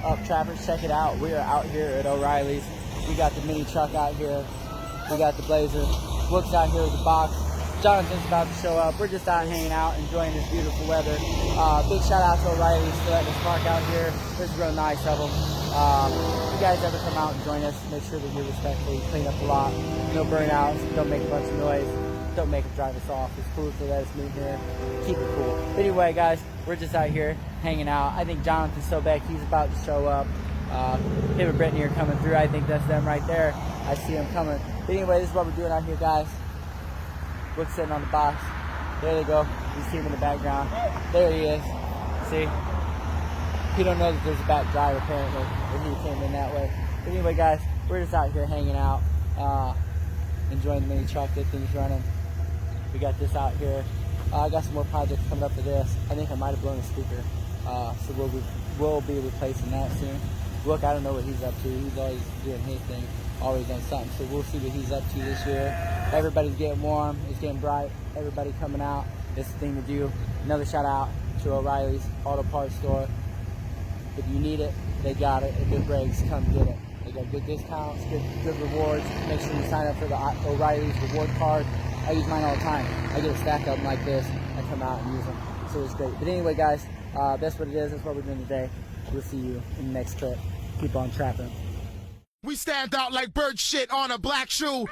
up, trappers? Check it out. We are out here at O'Reilly's. We got the mini truck out here. We got the Blazer. Brooks out here with the box. Jonathan's about to show up. We're just out hanging out, enjoying this beautiful weather. Big shout out to O'Reilly's for letting us park out here. This is real nice of them. If you guys ever come out and join us, make sure that you're respectful. You clean up a lot. No burnouts. Don't make a bunch of noise. Don't make them drive us off. It's cool to let us meet here. Keep it cool. Anyway, guys, we're just out here hanging out. I think Jonathan's so back. He's about to show up. Him and Brittany are coming through. I think that's them right there. I see them coming. But anyway, this is what we're doing out here, guys. Brooks sitting on the box. There they go. You see him in the background. There he is. See? He don't know that there's a back drive apparently, or he came in that way. But anyway, guys, we're just out here hanging out, enjoying the mini truck, get things running. We got this out here. I got some more projects coming up for this. I think I might have blown a speaker, so we'll be replacing that soon. Look, I don't know what he's up to. He's always doing his thing, always on something. So we'll see what he's up to this year. Everybody's getting warm. It's getting bright. Everybody coming out. It's the thing to do. Another shout out to O'Reilly's Auto Parts Store. If you need it, they got it. At good breaks, come get it. They got good discounts, good rewards. Make sure you sign up for the O'Reilly's reward card. I use mine all the time. I get a stack of them like this. I come out and use them. So it's great. But anyway, guys, that's what it is. That's what we're doing today. We'll see you in the next clip. Keep on trapping. We stand out like bird shit on a black shoe.